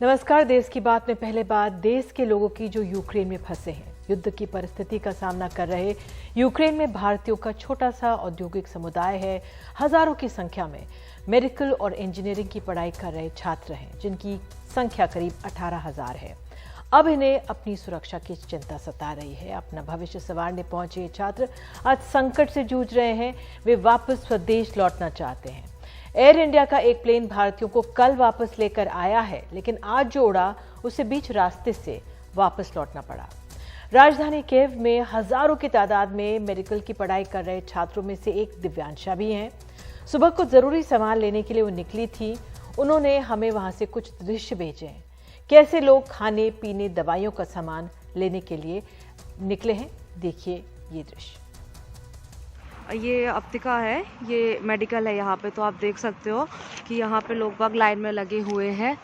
नमस्कार। देश की बात में पहले बात देश के लोगों की जो यूक्रेन में फंसे हैं। युद्ध की परिस्थिति का सामना कर रहे यूक्रेन में भारतीयों का छोटा सा औद्योगिक समुदाय है। हजारों की संख्या में मेडिकल और इंजीनियरिंग की पढ़ाई कर रहे छात्र हैं, जिनकी संख्या करीब 18,000 है। अब इन्हें अपनी सुरक्षा की चिंता सता रही है। अपना भविष्य संवारने पहुंचे ये छात्र आज संकट से जूझ रहे हैं। वे वापस स्वदेश लौटना चाहते हैं। एयर इंडिया का एक प्लेन भारतीयों को कल वापस लेकर आया है, लेकिन आज जो उड़ा उसे बीच रास्ते से वापस लौटना पड़ा। राजधानी कीव में हजारों की तादाद में मेडिकल की पढ़ाई कर रहे छात्रों में से एक दिव्यांशा भी हैं। सुबह को जरूरी सामान लेने के लिए वो निकली थी। उन्होंने हमें वहां से कुछ दृश्य भेजे हैं, कैसे लोग खाने पीने दवाइयों का सामान लेने के लिए निकले हैं। देखिए ये दृश्य। ये अप्तिका है, ये मेडिकल है यहाँ पे। तो आप देख सकते हो कि यहाँ पे लोग बाग लाइन में लगे हुए हैं,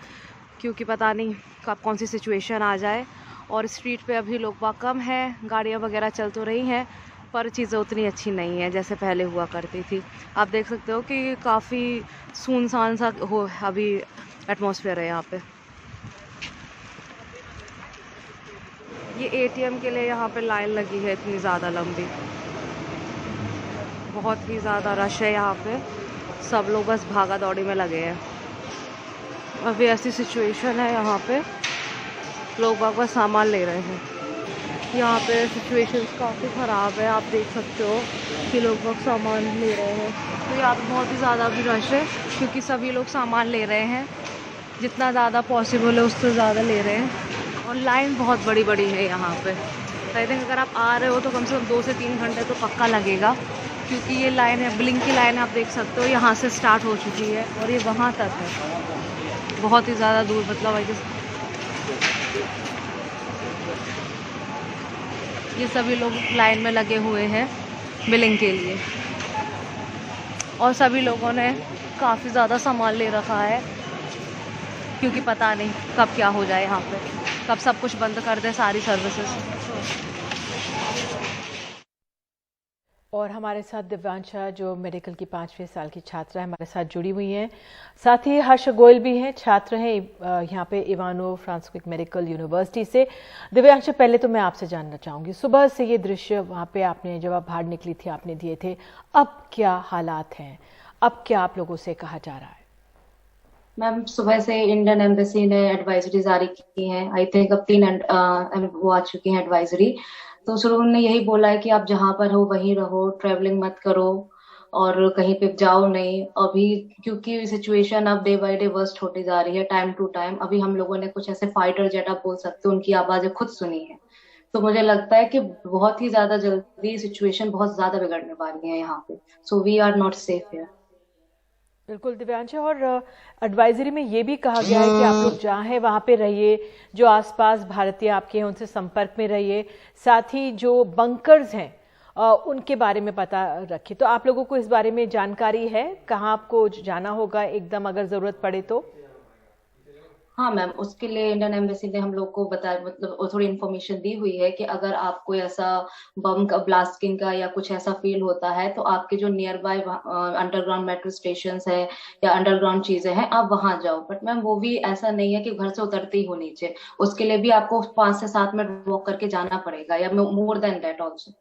क्योंकि पता नहीं कब कौन सी सिचुएशन आ जाए। और स्ट्रीट पे अभी लोग बाग कम हैं, गाड़ियाँ वगैरह चल तो रही हैं, पर चीज़ें उतनी अच्छी नहीं है जैसे पहले हुआ करती थी। आप देख सकते हो कि काफ़ी सुनसान सा हो अभी एटमॉस्फेयर है यहाँ पे। ये एटीएम के लिए यहाँ पे लाइन लगी है इतनी ज़्यादा लंबी, बहुत ही ज़्यादा रश है यहाँ पे। सब लोग बस भागा दौड़ी में लगे हैं। अभी ऐसी सिचुएशन है यहाँ पे, लोग बस सामान ले रहे हैं। यहाँ पे सिचुएशन काफ़ी ख़राब है। आप देख सकते हो कि लोग बस सामान ले रहे हैं। तो यहाँ पे बहुत ही ज़्यादा भी रश है, क्योंकि सभी लोग सामान ले रहे हैं। जितना ज़्यादा पॉसिबल है उससे ज़्यादा ले रहे हैं। और लाइन बहुत बड़ी बड़ी है यहाँ पे। आई थिंक अगर आप आ रहे हो तो कम से कम 2 से 3 घंटे तो पक्का लगेगा, क्योंकि ये लाइन है, ब्लिंक की लाइन आप देख सकते हो, यहाँ से स्टार्ट हो चुकी है और ये वहाँ तक है, बहुत ही ज़्यादा दूर। मतलब आई गेस ये सभी लोग लाइन में लगे हुए हैं बिलिंग के लिए, और सभी लोगों ने काफ़ी ज़्यादा सामान ले रखा है, क्योंकि पता नहीं कब क्या हो जाए यहाँ पे, कब सब कुछ बंद कर दे सारी सर्विसेज। और हमारे साथ दिव्यांशा जो मेडिकल की 5वें साल की छात्रा है, हमारे साथ जुड़ी हुई हैं। साथ ही हर्ष गोयल भी हैं, छात्र हैं यहाँ पे इवानो फ्रांसिस्को मेडिकल यूनिवर्सिटी से। दिव्यांशा, पहले तो मैं आपसे जानना चाहूंगी, सुबह से ये दृश्य वहाँ पे आपने जब आप बाहर निकली थी आपने दिए थे, अब क्या हालात हैं, अब क्या आप लोगों से कहा जा रहा है? मैम, सुबह से इंडियन एम्बेसी ने एडवाइजरी जारी की है। आई थिंक अब 3 वो आ चुकी हैं एडवाइजरी। तो शुरू उन्होंने यही बोला है कि आप जहां पर हो वहीं रहो, ट्रैवलिंग मत करो और कहीं पे जाओ नहीं अभी, क्योंकि सिचुएशन अब डे बाय डे वर्स्ट होती जा रही है टाइम टू टाइम। अभी हम लोगों ने कुछ ऐसे फाइटर जेट आप बोल सकते हो उनकी आवाजें खुद सुनी है। तो मुझे लगता है कि बहुत ही ज्यादा जल्दी सिचुएशन बहुत ज्यादा बिगड़ने वाली है यहाँ पे। So we are not safe here. बिल्कुल दिव्यांशा, और एडवाइजरी में ये भी कहा गया है कि आप लोग जहाँ हैं वहाँ पे रहिए, जो आसपास भारतीय आपके हैं उनसे संपर्क में रहिए, साथ ही जो बंकर्स हैं उनके बारे में पता रखिए। तो आप लोगों को इस बारे में जानकारी है, कहाँ आपको जाना होगा एकदम अगर जरूरत पड़े तो? हाँ मैम, उसके लिए इंडियन एम्बेसी ने हम लोग को बताया, मतलब थोड़ी इन्फॉर्मेशन दी हुई है कि अगर आपको ऐसा बम का ब्लास्टिंग का या कुछ ऐसा फील होता है तो आपके जो near by underground metro station है या अंडरग्राउंड चीजें हैं आप वहां जाओ। बट मैम वो भी ऐसा नहीं है कि घर से उतरते ही हो नीचे, उसके लिए भी आपको 5 से 7 मिनट वॉक करके जाना पड़ेगा, या more than that also.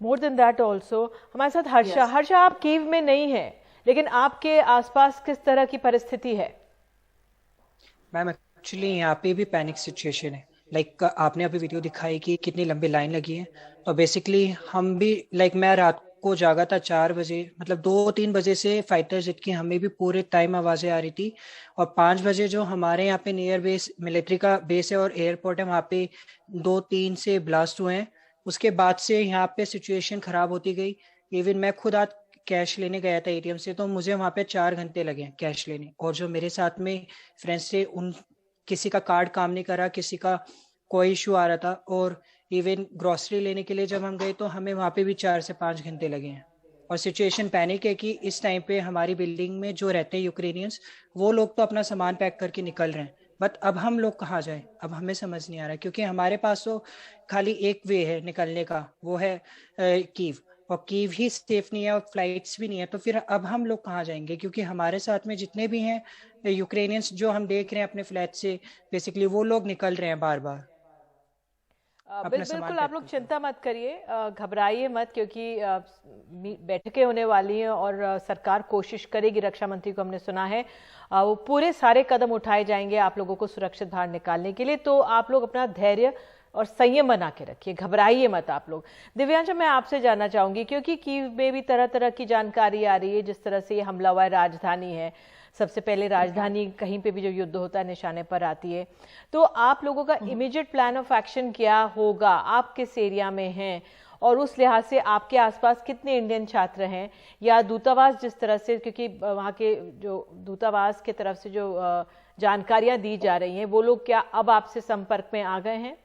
More than that also. हमारे साथ हर्षा। हर्षा, आप कीव में नहीं है, लेकिन आपके आसपास किस तरह की परिस्थिति है? मैम एक्चुअली यहाँ पे भी पैनिक सिचुएशन है। लाइक आपने अभी वीडियो दिखाई कि कितनी लंबी लाइन लगी है। तो बेसिकली हम भी मैं रात को जागा था 4 बजे, मतलब 2-3 बजे से फाइटर जेट की हमें भी पूरे टाइम आवाजें आ रही थी। और 5 बजे जो हमारे यहाँ पे नियर बेस मिलिट्री का बेस है और एयरपोर्ट है, वहाँ पे 2-3 से ब्लास्ट हुए हैं। उसके बाद से यहाँ पे सिचुएशन खराब होती गई। इवन मैं खुद आज कैश लेने गया था एटीएम से, तो मुझे वहां पे 4 घंटे लगे कैश लेने। और जो मेरे साथ में फ्रेंड्स थे उन किसी का कार्ड काम नहीं करा, किसी का कोई इशू आ रहा था। और इवन ग्रोसरी लेने के लिए जब हम गए तो हमें वहां पे भी 4 से 5 घंटे लगे हैं। और सिचुएशन पैनिक है कि इस टाइम पे हमारी बिल्डिंग में जो रहते हैं यूक्रेनियंस, वो लोग तो अपना सामान पैक करके निकल रहे हैं, बट अब हम लोग कहाँ जाए, अब हमें समझ नहीं आ रहा, क्योंकि हमारे पास तो खाली एक वे है निकलने का, वो है कीव। और कीव ही सेफ नहीं है और फ्लाइट्स भी नहीं है, तो फिर अब हम लोग कहाँ जाएंगे? क्योंकि हमारे साथ में जितने भी हैं यूक्रेनियंस जो हम देख रहे हैं अपने फ्लैट से, बेसिकली वो लोग निकल रहे हैं बार बार अपना सामान बिल्कुल, पैक आप लोग करके। चिंता मत करिए, घबराइए मत, क्योंकि बैठकें होने वाली हैं और सरकार कोशिश करेगी, रक्षा मंत्री को हमने सुना है, वो पूरे सारे कदम उठाए जाएंगे आप लोगों को सुरक्षित बाहर निकालने के लिए। तो आप लोग अपना धैर्य और संयम बना के रखिए, घबराइए मत आप लोग। दिव्यांशा, मैं आपसे जानना चाहूंगी, क्योंकि कीव में भी तरह तरह की जानकारी आ रही है, जिस तरह से ये हमला हुआ है, राजधानी है, सबसे पहले राजधानी कहीं पे भी जो युद्ध होता है निशाने पर आती है। तो आप लोगों का इमीडिएट प्लान ऑफ एक्शन क्या होगा? आप किस एरिया में हैं और उस लिहाज से आपके आसपास कितने इंडियन छात्र हैं, या दूतावास जिस तरह से, क्योंकि वहाँ के जो दूतावास के तरफ से जो जानकारियां दी जा रही हैं, वो लोग क्या अब आपसे संपर्क में आ गए हैं?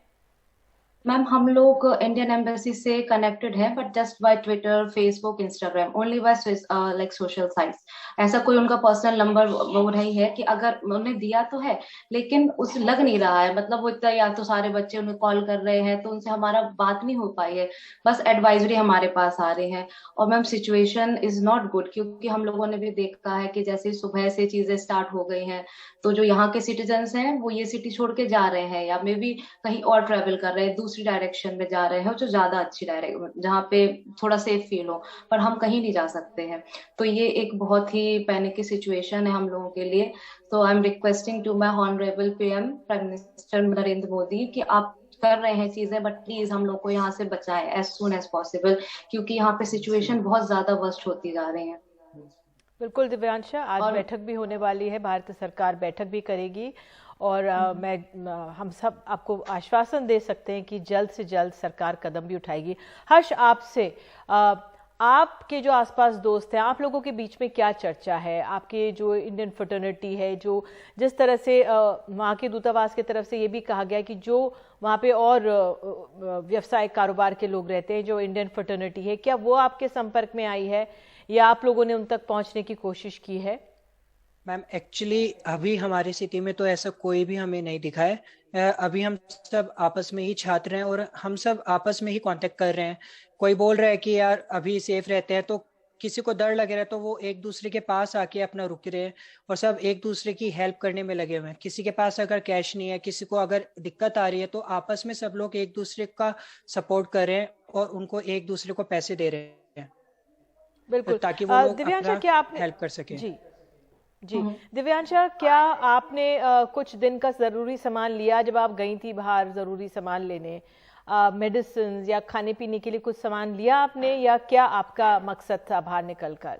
मैम हम लोग इंडियन एम्बेसी से कनेक्टेड हैं, but just by Twitter, Facebook, Instagram, only by like social sites. ऐसा कोई उनका पर्सनल नंबर वो नहीं है कि अगर उन्होंने दिया तो है, लेकिन उस लग नहीं रहा है, मतलब वो इतना, या तो सारे बच्चे उन्हें कॉल कर रहे हैं तो उनसे हमारा बात नहीं हो पाई है, बस एडवाइजरी हमारे पास आ रहे हैं। और ma'am situation is not good, क्योंकि हम लोगों ने भी देखा है कि जैसे सुबह से चीजें स्टार्ट हो गई हैं, तो जो यहाँ के सिटीजन्स हैं वो ये सिटी छोड़ के जा रहे हैं, या मे बी कहीं और ट्रेवल कर रहे हैं, दूसरी डायरेक्शन में जा रहे हैं जो ज्यादा अच्छी डायरेक्शन, जहाँ पे थोड़ा सेफ फील हो, पर हम कहीं नहीं जा सकते हैं। तो ये एक बहुत ही पैनिक की सिचुएशन है हम लोगों के लिए। तो I am requesting to my honourable PM, prime minister Narendra Modi, कि आप कर रहे हैं चीजें, बट प्लीज हम लोग को यहाँ से बचाएं एज सून एज पॉसिबल, क्योंकि यहाँ पे सिचुएशन बहुत ज्यादा वर्स्ट होती जा रही है। बिल्कुल दिव्यांशा, आज और बैठक भी होने वाली है, भारत सरकार बैठक भी करेगी, और हम सब आपको आश्वासन दे सकते हैं कि जल्द से जल्द सरकार कदम भी उठाएगी। हर्ष, आपसे आपके जो आसपास दोस्त हैं, आप लोगों के बीच में क्या चर्चा है? आपके जो इंडियन फ्रेटर्निटी है, जो जिस तरह से वहाँ के दूतावास की तरफ से ये भी कहा गया कि जो वहाँ पे और व्यवसाय कारोबार के लोग रहते हैं, जो इंडियन फ्रेटर्निटी है, क्या वो आपके संपर्क में आई है या आप लोगों ने उन तक पहुंचने की कोशिश की है? मैम एक्चुअली अभी हमारी सिटी में तो ऐसा कोई भी हमें नहीं दिखा है। अभी हम सब आपस में ही छात्र हैं और हम सब आपस में ही कांटेक्ट कर रहे हैं। कोई बोल रहा है कि यार अभी सेफ रहते हैं, तो किसी को डर लग रहा है तो वो एक दूसरे के पास आके अपना रुक रहे हैं और सब एक दूसरे की हेल्प करने में लगे हुए हैं। किसी के पास अगर कैश नहीं है, किसी को अगर दिक्कत आ रही है, तो आपस में सब लोग एक दूसरे का सपोर्ट कर रहे हैं और उनको एक दूसरे को पैसे दे रहे हैं बिल्कुल। ताकि वो लोग दिव्यांशा, अपना क्या आपने हेल्प कर सके। जी जी दिव्यांशा, क्या आपने कुछ दिन का जरूरी सामान लिया जब आप गई थी बाहर जरूरी सामान लेने? मेडिसिन या खाने पीने के लिए कुछ सामान लिया आपने, या क्या आपका मकसद था बाहर निकलकर?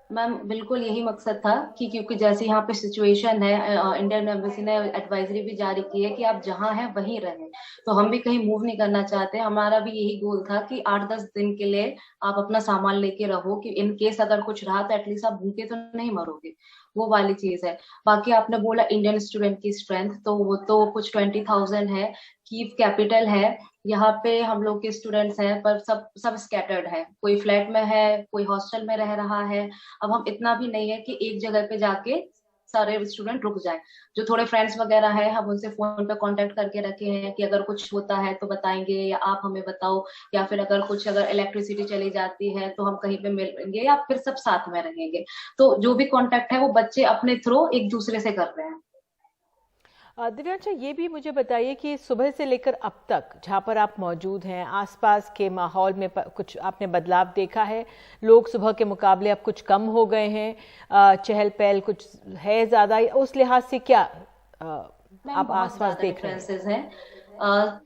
मैम बिल्कुल यही मकसद था कि क्योंकि जैसे यहाँ पे सिचुएशन है, इंडियन एम्बेसी ने एडवाइजरी भी जारी की है कि आप जहाँ हैं वहीं रहें, तो हम भी कहीं मूव नहीं करना चाहते। हमारा भी यही गोल था कि 8-10 दिन के लिए आप अपना सामान लेके रहो, कि इन केस अगर कुछ रहा तो एटलीस्ट आप भूखे तो नहीं मरोगे, वो वाली चीज है। बाकी आपने बोला इंडियन स्टूडेंट की स्ट्रेंथ, तो वो तो कुछ 20,000 है। कीव कैपिटल है, यहाँ पे हम लोग के स्टूडेंट्स हैं, पर सब सब स्कैटर्ड है, कोई फ्लैट में है, कोई हॉस्टल में रह रहा है। अब हम इतना भी नहीं है कि एक जगह पे जाके सारे स्टूडेंट रुक जाएं। जो थोड़े फ्रेंड्स वगैरह हैं, हम उनसे फोन पे कांटेक्ट करके रखे हैं कि अगर कुछ होता है तो बताएंगे, या आप हमें बताओ, या फिर अगर इलेक्ट्रिसिटी चली जाती है तो हम कहीं पे मिलेंगे, या फिर सब साथ में रहेंगे। तो जो भी कांटेक्ट है वो बच्चे अपने थ्रू एक दूसरे से कर रहे हैं। दिव्यांशा, ये भी मुझे बताइए कि सुबह से लेकर अब तक जहाँ पर आप मौजूद हैं, आसपास के माहौल में कुछ आपने बदलाव देखा है? लोग सुबह के मुकाबले अब कुछ कम हो गए हैं, चहल पहल कुछ है ज्यादा, उस लिहाज से क्या आप आसपास देख रहे हैं?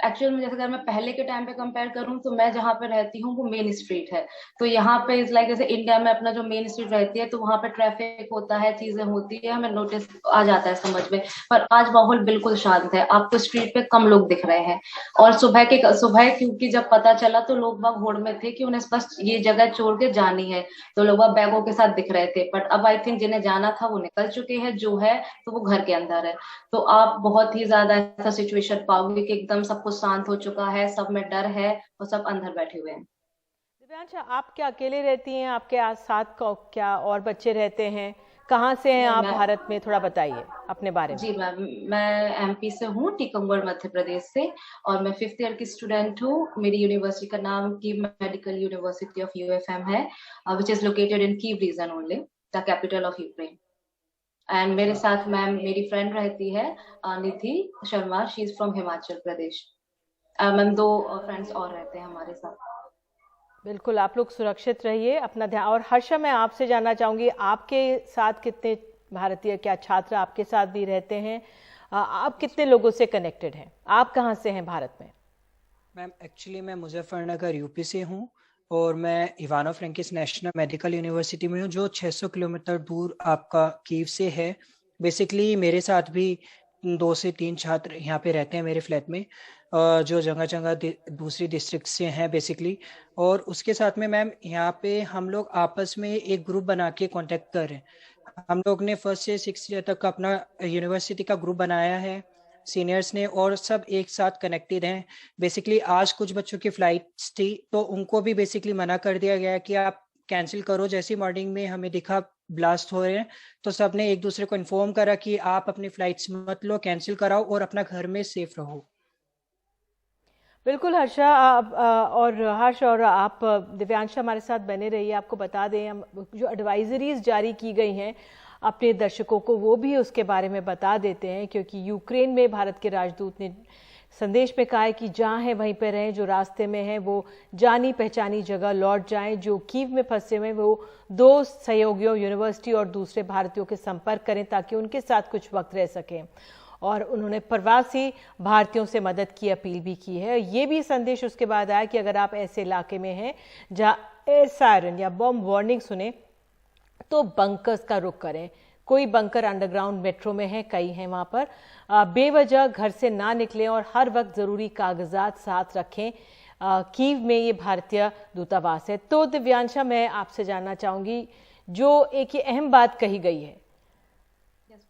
एक्चुअल में जैसे अगर मैं पहले के टाइम पे कंपेयर करूं, तो मैं जहाँ पे रहती हूँ वो मेन स्ट्रीट है। तो यहाँ पे इज लाइक जैसे इंडिया में अपना जो मेन स्ट्रीट रहती है, तो वहाँ पे ट्रैफिक होता है, चीजें होती है, हमें नोटिस आ जाता है समझ में। पर आज माहौल बिल्कुल शांत है, आपको स्ट्रीट पे कम लोग दिख रहे हैं। और सुबह क्योंकि जब पता चला तो लोग बाग होड़ में थे कि उन्हें बस ये जगह छोड़ के जानी है, तो लोग अब बैगों के साथ दिख रहे थे। बट अब आई थिंक जिन्हें जाना था वो निकल चुके हैं, जो है तो वो घर के अंदर है। तो आप बहुत ही ज्यादा ऐसा सिचुएशन पाओगे कि एकदम सब कुछ शांत हो चुका है, सब में डर है और सब अंदर बैठे हुए हैं। दिव्यांशा, आप क्या अकेले रहती हैं? आपके साथ क्या और बच्चे रहते हैं? कहाँ से हैं आप मैं भारत में, थोड़ा बताइए अपने बारे में। जी मैम, मैं एमपी से हूँ, टीकमगढ़ मध्य प्रदेश से। और मैं 5th ईयर की स्टूडेंट हूँ। मेरी यूनिवर्सिटी का नाम Kyiv medical university of UFM है, which is located in Kyiv region only, the capital of Ukraine. And मेरे साथ मैम मेरी फ्रेंड रहती है, Nidhi Sharma, she is from Himachal Pradesh. Ma'am 2 friends और रहते हैं हमारे साथ। बिल्कुल, आप लोग सुरक्षित रहिए, अपना ध्यान। और हर्षा, मैं आपसे जानना चाहूंगी, आपके साथ कितने भारतीय, क्या छात्र आपके साथ भी रहते हैं? आप कितने लोगों से कनेक्टेड हैं? आप कहाँ से हैं भारत में? मैम एक्चुअली मैं मुजफ्फरनगर यूपी से हूँ, और मैं इवानो फ्रैंकिस नेशनल मेडिकल यूनिवर्सिटी में हूँ, जो 600 किलोमीटर दूर आपका कीव से है। बेसिकली मेरे साथ भी 2 से 3 छात्र यहाँ पे रहते हैं मेरे फ्लैट में, जो जगह जगह दूसरी डिस्ट्रिक्ट से हैं बेसिकली। और उसके साथ में मैम यहाँ पे हम लोग आपस में एक ग्रुप बना के कांटेक्ट कर रहे हैं। हम लोग ने 1st से 6th ईयर तक का अपना यूनिवर्सिटी का ग्रुप बनाया है सीनियर्स ने, और सब एक साथ कनेक्टेड हैं। बेसिकली आज कुछ बच्चों की फ्लाइट्स थी, तो उनको भी बेसिकली मना कर दिया गया कि आप कैंसिल करो। जैसी मॉर्निंग में हमें दिखा ब्लास्ट हो रहे हैं, तो सबने एक दूसरे को इन्फॉर्म करा कि आप अपनी फ्लाइट्स मत लो, कैंसिल कराओ और अपना घर में सेफ रहो। बिल्कुल हर्षा, और हर्ष और आप दिव्यांश हमारे साथ बने रहिए। आपको बता दें, हम जो एडवाइजरीज जारी की गई हैं अपने दर्शकों को, वो भी उसके बारे में बता देते हैं, क्योंकि यूक्रेन में भारत के राजदूत ने संदेश में कहा है कि जहां हैं वहीं पर रहें, जो रास्ते में हैं वो जानी पहचानी जगह लौट जाएं, जो कीव में फंसे हुए वो 2 सहयोगियों, यूनिवर्सिटी और दूसरे भारतीयों के संपर्क करें ताकि उनके साथ कुछ वक्त रह सकें। और उन्होंने प्रवासी भारतीयों से मदद की अपील भी की है। ये भी संदेश उसके बाद आया कि अगर आप ऐसे इलाके में हैं जहां एयर सायरन या बॉम्ब वार्निंग सुने, तो बंकर्स का रुख करें। कोई बंकर अंडरग्राउंड मेट्रो में है, कई हैं वहां पर। बेवजह घर से ना निकलें और हर वक्त जरूरी कागजात साथ रखें। कीव में ये भारतीय दूतावास है। तो दिव्यांशा, मैं आपसे जानना चाहूंगी, जो एक ये अहम बात कही गई है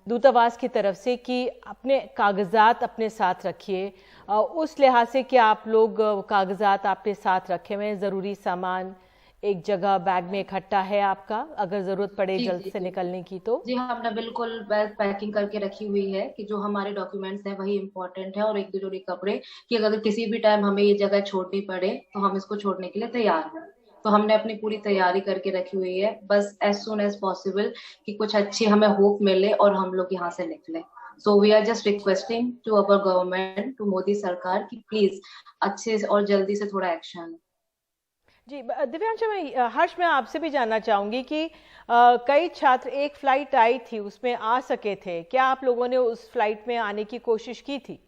दूतावास की तरफ से कि अपने कागजात अपने साथ रखिए, उस लिहाज से कि आप लोग कागजात आपके साथ रखे हुए हैं, जरूरी सामान एक जगह बैग में इकट्ठा है आपका, अगर जरूरत पड़े जी जल्द जी से जी निकलने की तो? जी हाँ, हमने बिल्कुल बैग पैकिंग करके रखी हुई है कि जो हमारे डॉक्यूमेंट्स हैं वही इम्पोर्टेंट है, और 1-2 जोड़ी कपड़े, कि अगर किसी भी टाइम हमें ये जगह छोड़नी पड़े तो हम इसको छोड़ने के लिए तैयार हैं। तो हमने अपनी पूरी तैयारी करके रखी हुई है, बस एज सुन एज पॉसिबल कि कुछ अच्छी हमें होप मिले और हम लोग यहाँ से निकले। So we are just requesting to our government, to Modi सरकार, कि प्लीज अच्छे से और जल्दी से थोड़ा एक्शन। जी दिव्यांशा, मैं हर्ष, मैं आपसे भी जानना चाहूंगी कि कई छात्र, एक फ्लाइट आई थी उसमें आ सके थे, क्या आप लोगों ने उस फ्लाइट में आने की कोशिश की थी?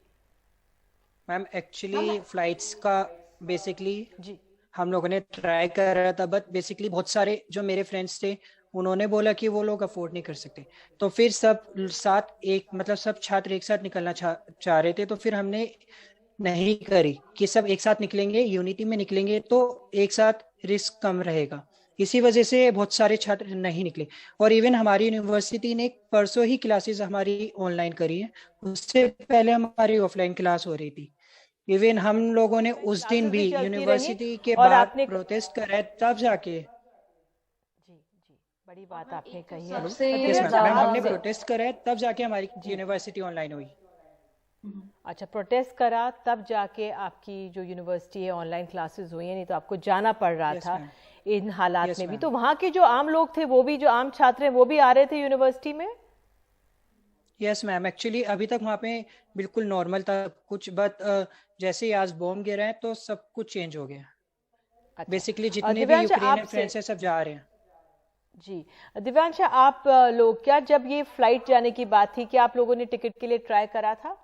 मैम एक्चुअली फ्लाइट्स का बेसिकली जी हम लोगों ने ट्राई करा था, बट बेसिकली बहुत सारे जो मेरे फ्रेंड्स थे उन्होंने बोला कि वो लोग अफोर्ड नहीं कर सकते। तो फिर सब साथ एक मतलब सब छात्र एक साथ निकलना चाह रहे थे, तो फिर हमने नहीं करी कि सब एक साथ निकलेंगे, यूनिटी में निकलेंगे तो एक साथ रिस्क कम रहेगा। इसी वजह से बहुत सारे छात्र नहीं निकले। और इवन हमारी यूनिवर्सिटी ने परसों ही क्लासेस हमारी ऑनलाइन करी है, उससे पहले हमारी ऑफलाइन क्लास हो रही थी। इवन हम लोगों ने उस दिन क्लासेस भी भी चलती रही, यूनिवर्सिटी के और बाहर आपने प्रोटेस्ट करा है, तब जाके। जी जी, बड़ी बात आपने कही है। हेलो, सबसे यस मैम, दिव्यांशा, मैम हमने आपसे, प्रोटेस्ट करा है तब जाके हमारी जी, यूनिवर्सिटी ऑनलाइन हुई। अच्छा, प्रोटेस्ट करा तब जाके आपकी जो यूनिवर्सिटी है ऑनलाइन क्लासेस हुई हैं, नहीं तो आपको जाना पड़ रहा यस था मैम, इन हालात यस में भी। मैम, तो वहां के जो आम लोग थे, वो भी, जो आम छात्र हैं, वो भी आ रहे थे यूनिवर्सिटी में? Yes ma'am. एक्चुअली अभी तक वहाँ पे बिल्कुल नॉर्मल था कुछ, बट जैसे ही आज बॉम्ब गिरा है तो सब कुछ चेंज हो गया। अच्छा, बेसिकली जितने भी दिव्यांशा यूक्रेनियन आपसे, फ्रेंड्स हैं सब जा रहे हैं। जी दिव्यांशा, आप लोग, क्या जब ये फ्लाइट जाने की बात थी, क्या आप लोगों ने टिकट के लिए ट्राई करा था?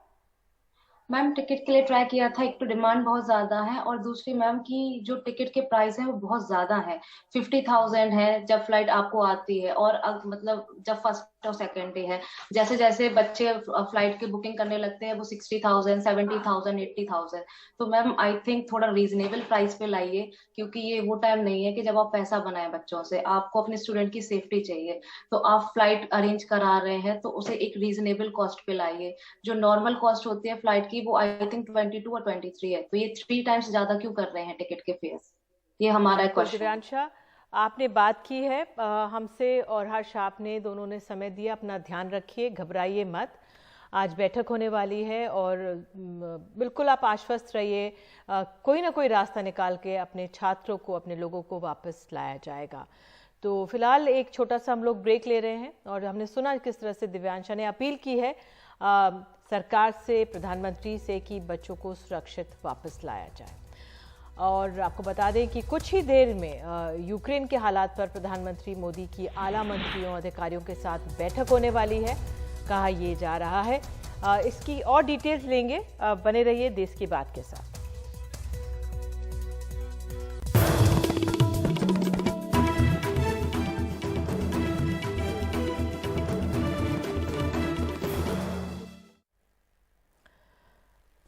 मैम टिकट के लिए ट्राई किया था। एक तो डिमांड बहुत ज्यादा है, और दूसरी मैम की जो टिकट के प्राइस है वो बहुत ज्यादा है। 50,000 है जब फ्लाइट आपको आती है, और अब मतलब जब फर्स्ट और सेकेंड डे है, जैसे जैसे बच्चे फ्लाइट की बुकिंग करने लगते हैं वो 60,000, 70,000, 80,000। तो मैम आई थिंक थोड़ा रीजनेबल प्राइस पे लाइए, क्योंकि ये वो टाइम नहीं है कि जब आप पैसा बनाए बच्चों से, आपको अपने स्टूडेंट की सेफ्टी चाहिए। तो आप फ्लाइट अरेंज करा रहे हैं तो उसे एक रीजनेबल कॉस्ट पे लाइए। जो नॉर्मल कॉस्ट होती है फ्लाइट की वो आई थिंक 22 और 23 है, तो ये 3 टाइम्स ज्यादा क्यों कर रहे हैं टिकट के फेयर्स? ये हमारा बिल्कुल क्वेश्चन है। दिव्यांशा, आपने बात की है हमसे और हर्ष आपने, दोनों ने समय दिया। अपना ध्यान रखिए, घबराइए मत। आज बैठक होने वाली है और बिल्कुल आप आश्वस्त रहिए, कोई ना कोई रास्ता निकाल के अपने छात्रों को, अपने लोगों को वापस लाया जाएगा। तो फिलहाल एक छोटा सा हम लोग ब्रेक ले रहे हैं और हमने सुना किस तरह से दिव्यांशा ने अपील की है सरकार से, प्रधानमंत्री से कि बच्चों को सुरक्षित वापस लाया जाए। और आपको बता दें कि कुछ ही देर में यूक्रेन के हालात पर प्रधानमंत्री मोदी की आला मंत्रियों, अधिकारियों के साथ बैठक होने वाली है, कहा यह जा रहा है। इसकी और डिटेल्स लेंगे, बने रहिए देश की बात के साथ।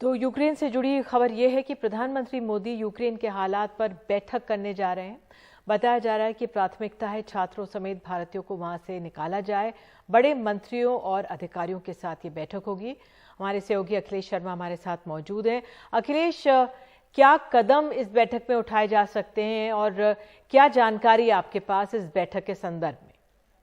तो यूक्रेन से जुड़ी खबर यह है कि प्रधानमंत्री मोदी यूक्रेन के हालात पर बैठक करने जा रहे हैं। बताया जा रहा है कि प्राथमिकता है छात्रों समेत भारतीयों को वहां से निकाला जाए। बड़े मंत्रियों और अधिकारियों के साथ ये बैठक होगी। हमारे सहयोगी अखिलेश शर्मा हमारे साथ मौजूद हैं। अखिलेश, क्या कदम इस बैठक में उठाए जा सकते हैं और क्या जानकारी आपके पास इस बैठक के संदर्भ में?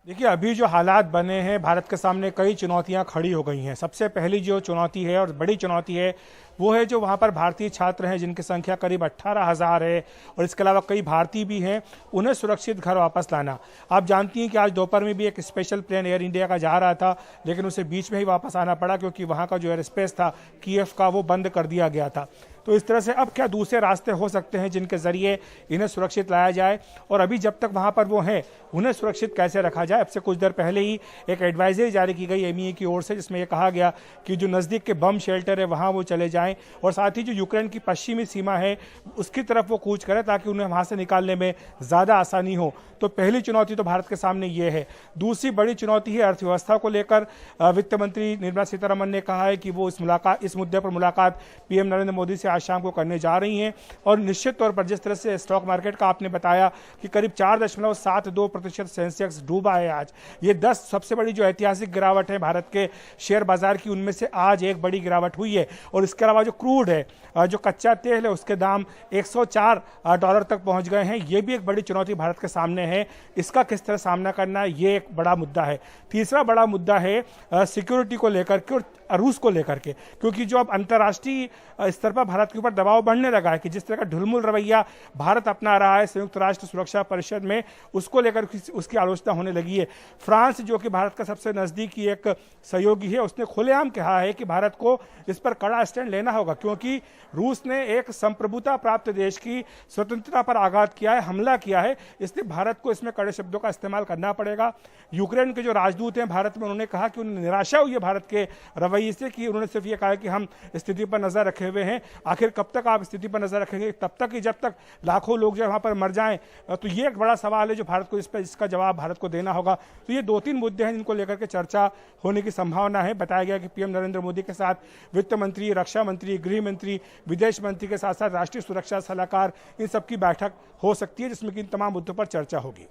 देखिए, अभी जो हालात बने हैं, भारत के सामने कई चुनौतियां खड़ी हो गई हैं। सबसे पहली जो चुनौती है और बड़ी चुनौती है वो है जो वहां पर भारतीय छात्र हैं जिनकी संख्या करीब 18,000 है और इसके अलावा कई भारतीय भी हैं, उन्हें सुरक्षित घर वापस लाना। आप जानती हैं कि आज दोपहर में भी एक स्पेशल प्लेन एयर इंडिया का जा रहा था, लेकिन उसे बीच में ही वापस आना पड़ा क्योंकि वहां का जो एयर स्पेस था कीव का, वो बंद कर दिया गया था। तो इस तरह से अब क्या दूसरे रास्ते हो सकते हैं जिनके जरिए इन्हें सुरक्षित लाया जाए, और अभी जब तक वहां पर वो हैं उन्हें सुरक्षित कैसे रखा जाए। अब से कुछ देर पहले ही एक एडवाइजरी जारी की गई MEA की ओर से, जिसमें यह कहा गया कि जो नज़दीक के बम शेल्टर है वहां वो चले जाएं और साथ ही जो यूक्रेन की पश्चिमी सीमा है उसकी तरफ वो कूच करें ताकि उन्हें वहां से निकालने में ज़्यादा आसानी हो। तो पहली चुनौती तो भारत के सामने ये है। दूसरी बड़ी चुनौती है अर्थव्यवस्था को लेकर। वित्त मंत्री निर्मला सीतारमण ने कहा है कि वो इस मुद्दे पर मुलाकात PM नरेंद्र मोदी से आज शाम को करने जा रही हैं और निश्चित तौर पर जिस तरह से स्टॉक मार्केट का आपने बताया कि करीब 4.72% सेंसेक्स डूबा है आज, ये 10 सबसे बड़ी जो ऐतिहासिक गिरावट है भारत के शेयर बाजार की, उनमें से आज एक बड़ी गिरावट हुई है। और इसके अलावा जो क्रूड है, जो कच्चा तेल है, उसके दाम $104 तक पहुंच गए हैं। ये भी एक बड़ी चुनौती भारत के सामने है। इसका किस तरह सामना करना है, ये एक बड़ा मुद्दा है। तीसरा बड़ा मुद्दा है सिक्योरिटी को लेकर के और रूस को लेकर के, क्योंकि जो अब अंतर्राष्ट्रीय स्तर पर भारत के ऊपर दबाव बढ़ने लगा है कि जिस तरह का ढुलमुल रवैया भारत अपना रहा है संयुक्त राष्ट्र सुरक्षा परिषद में, उसको लेकर उसकी आलोचना होने लगी है। फ्रांस जो कि भारत का सबसे नजदीकी एक सहयोगी है, उसने खुलेआम कहा है कि भारत को इस पर कड़ा स्टैंड लेना होगा, क्योंकि रूस ने एक संप्रभुता प्राप्त देश की स्वतंत्रता पर आघात किया है, हमला किया है, इसलिए भारत को इसमें कड़े शब्दों का इस्तेमाल करना पड़ेगा। यूक्रेन के जो राजदूत हैं भारत में, उन्होंने कहा कि उन्हें निराशा हुई है भारत के रवैये से, कि उन्होंने सिर्फ ये कहा कि हम स्थिति पर नजर रखे हुए हैं। आखिर कब तक आप स्थिति पर नजर रखेंगे? तब तक कि जब तक लाखों लोग जो वहां पर मर जाएं। तो ये एक बड़ा सवाल है जो भारत को इसका जवाब भारत को देना होगा। तो ये 2-3 मुद्दे हैं जिनको लेकर के चर्चा होने की संभावना है। बताया गया कि PM नरेंद्र मोदी के साथ वित्त मंत्री, रक्षा मंत्री, गृह मंत्री, विदेश मंत्री के साथ साथ राष्ट्रीय सुरक्षा सलाहकार, इन सबकी बैठक हो सकती है जिसमें कि इन तमाम मुद्दों पर चर्चा होगी।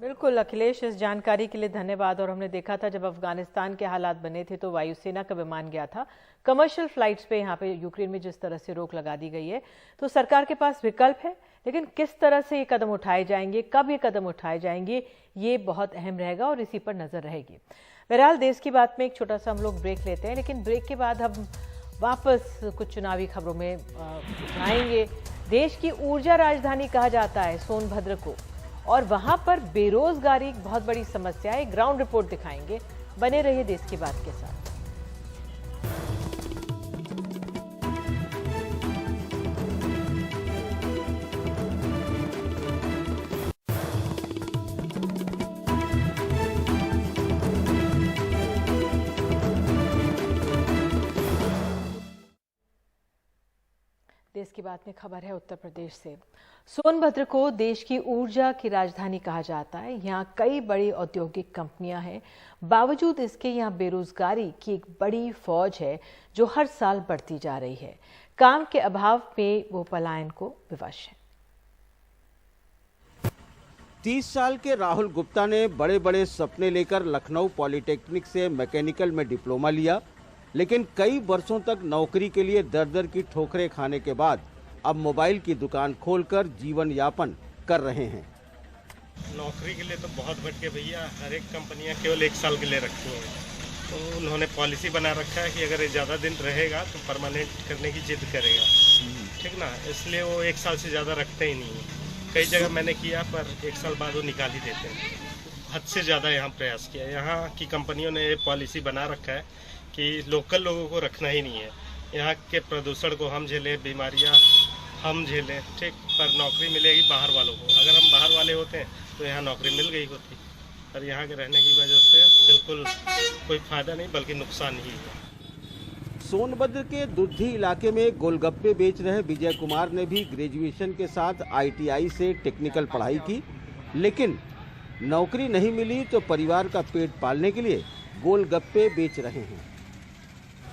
बिल्कुल अखिलेश, इस जानकारी के लिए धन्यवाद। और हमने देखा था जब अफगानिस्तान के हालात बने थे तो वायुसेना का विमान गया था। कमर्शियल फ्लाइट्स पे यहाँ पे यूक्रेन में जिस तरह से रोक लगा दी गई है, तो सरकार के पास विकल्प है, लेकिन किस तरह से ये कदम उठाए जाएंगे, कब ये कदम उठाए जाएंगे, ये बहुत अहम रहेगा और इसी पर नजर रहेगी। बहरहाल देश की बात में एक छोटा सा हम लोग ब्रेक लेते हैं, लेकिन ब्रेक के बाद हम वापस कुछ चुनावी खबरों में आएंगे। देश की ऊर्जा राजधानी कहा जाता है सोनभद्र को, और वहां पर बेरोजगारी एक बहुत बड़ी समस्या है। ग्राउंड रिपोर्ट दिखाएंगे, बने रहिए देश की बात के साथ। देश की बात में खबर है उत्तर प्रदेश से। सोनभद्र को देश की ऊर्जा की राजधानी कहा जाता है। यहाँ कई बड़ी औद्योगिक कंपनियां हैं, बावजूद इसके यहाँ बेरोजगारी की एक बड़ी फौज है जो हर साल बढ़ती जा रही है। काम के अभाव में वो पलायन को विवश है। 30 साल के राहुल गुप्ता ने बड़े बड़े सपने लेकर लखनऊ पॉलिटेक्निक से मैकेनिकल में डिप्लोमा लिया, लेकिन कई वर्षों तक नौकरी के लिए दर दर की ठोकरें खाने के बाद अब मोबाइल की दुकान खोलकर जीवन यापन कर रहे हैं। नौकरी के लिए तो बहुत भटके भैया, हर एक कंपनियां केवल 1 साल के लिए रखती हैं। तो उन्होंने पॉलिसी बना रखा है कि अगर ये ज़्यादा दिन रहेगा तो परमानेंट करने की जिद करेगा, ठीक ना, इसलिए वो 1 साल से ज़्यादा रखते ही नहीं है। कई जगह मैंने किया पर 1 साल बाद वो निकाल ही देते हैं। हद से ज़्यादा यहाँ प्रयास किया। यहाँ की कंपनियों ने ये पॉलिसी बना रखा है कि लोकल लोगों को रखना ही नहीं है। यहाँ के प्रदूषण को हम झेलें, बीमारियाँ हम झेलें, ठीक, पर नौकरी मिलेगी बाहर वालों को। अगर हम बाहर वाले होते तो यहाँ नौकरी मिल गई होती, पर यहाँ के रहने की वजह से बिल्कुल कोई फ़ायदा नहीं बल्कि नुकसान ही है। सोनभद्र के दुद्धि इलाके में गोलगप्पे बेच रहे विजय कुमार ने भी ग्रेजुएशन के साथ ITI से टेक्निकल पढ़ाई की, लेकिन नौकरी नहीं मिली तो परिवार का पेट पालने के लिए गोलगप्पे बेच रहे हैं।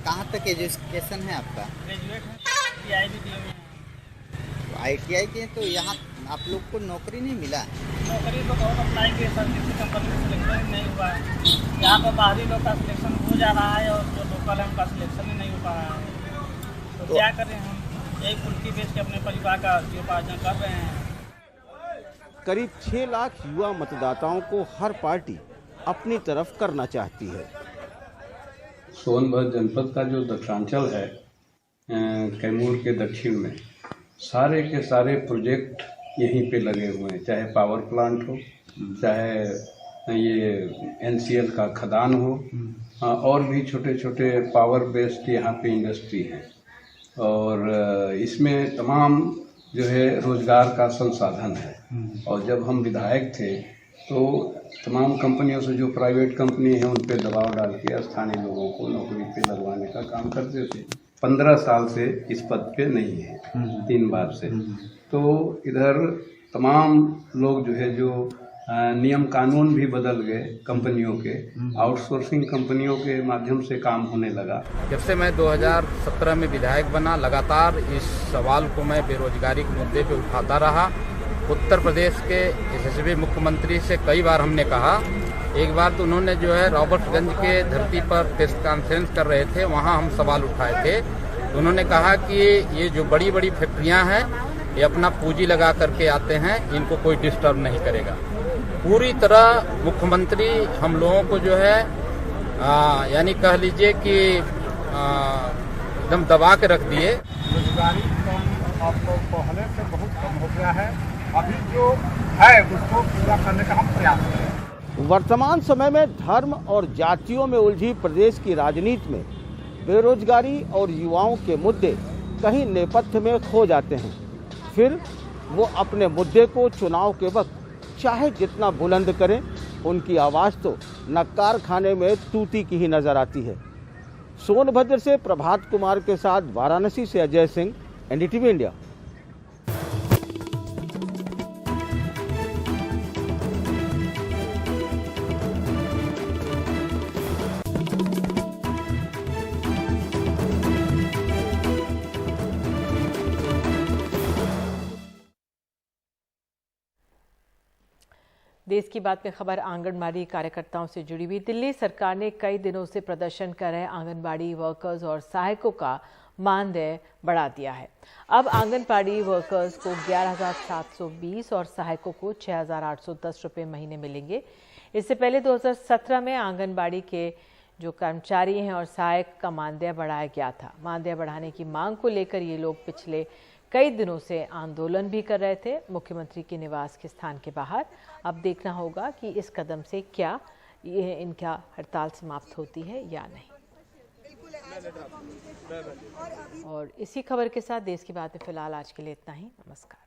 कहाँ तक एजुकेशन है आपका? ग्रेजुएट है, ITI भी दिए हुए हैं। ITI के तो यहाँ आप लोग को नौकरी नहीं मिला? नौकरी तो बहुत अप्लाई किए सर, किसी कंपनी में सिलेक्शन नहीं हुआ है। यहाँ पर बाहरी लोग का सिलेक्शन हो जा रहा है और जो लोकल है उनका सिलेक्शन ही नहीं हो पा रहा है। तो क्या करें, हम यही फुल्की बेच के अपने परिवार का जीवनोपार्जन कर रहे हैं। करीब 6 लाख युवा मतदाताओं को हर पार्टी अपनी तरफ करना चाहती है। सोनभद्र जनपद का जो दक्षिणांचल है, कैमूर के दक्षिण में सारे के सारे प्रोजेक्ट यहीं पे लगे हुए हैं, चाहे पावर प्लांट हो, चाहे ये NCL का खदान हो, और भी छोटे छोटे पावर बेस्ड यहाँ पे इंडस्ट्री है। और इसमें तमाम जो है रोजगार का संसाधन है। और जब हम विधायक थे तो तमाम कंपनियों से, जो प्राइवेट कंपनी है, उन पे दबाव डाल के स्थानीय लोगों को नौकरी पे लगवाने का काम करते थे। 15 साल से इस पद पे नहीं है, 3 बार से। तो इधर तमाम लोग जो है, जो नियम कानून भी बदल गए कंपनियों के, आउटसोर्सिंग कंपनियों के माध्यम से काम होने लगा। जब से मैं 2017 में विधायक बना, लगातार इस सवाल को मैं बेरोजगारी के मुद्दे पे उठाता रहा। उत्तर प्रदेश के यशस्वी मुख्यमंत्री से कई बार हमने कहा। एक बार तो उन्होंने जो है रॉबर्ट्सगंज के धरती पर प्रेस कॉन्फ्रेंस कर रहे थे, वहाँ हम सवाल उठाए थे। तो उन्होंने कहा कि ये जो बड़ी बड़ी फैक्ट्रियाँ हैं, ये अपना पूंजी लगा करके आते हैं, इनको कोई डिस्टर्ब नहीं करेगा। पूरी तरह मुख्यमंत्री हम लोगों को जो है यानी कह लीजिए कि एकदम दबा के रख दिए। रोजगारी आपको पहले से बहुत कम हो गया है, अभी जो है उसको पूरा करने का हम प्रयास करें। वर्तमान समय में धर्म और जातियों में उलझी प्रदेश की राजनीति में बेरोजगारी और युवाओं के मुद्दे कहीं नेपथ्य में खो जाते हैं। फिर वो अपने मुद्दे को चुनाव के वक्त चाहे जितना बुलंद करें, उनकी आवाज़ तो नक्कार खाने में तूती की ही नजर आती है। सोनभद्र से प्रभात कुमार के साथ वाराणसी से अजय सिंह, NDTV इंडिया। देश की बात में खबर आंगनबाड़ी कार्यकर्ताओं से जुड़ी हुई। दिल्ली सरकार ने कई दिनों से प्रदर्शन कर रहे आंगनबाड़ी वर्कर्स और सहायकों का मानदेय बढ़ा दिया है। अब आंगनबाड़ी वर्कर्स को 11,720 और सहायकों को 6,810 रुपये महीने मिलेंगे। इससे पहले 2017 में आंगनबाड़ी के जो कर्मचारी हैं और सहायक का मानदेय बढ़ाया गया था। मानदेय बढ़ाने की मांग को लेकर ये लोग पिछले कई दिनों से आंदोलन भी कर रहे थे मुख्यमंत्री के निवास के स्थान के बाहर। अब देखना होगा कि इस कदम से क्या ये इनका हड़ताल समाप्त होती है या नहीं। और इसी खबर के साथ देश की बात में फिलहाल आज के लिए इतना ही। नमस्कार।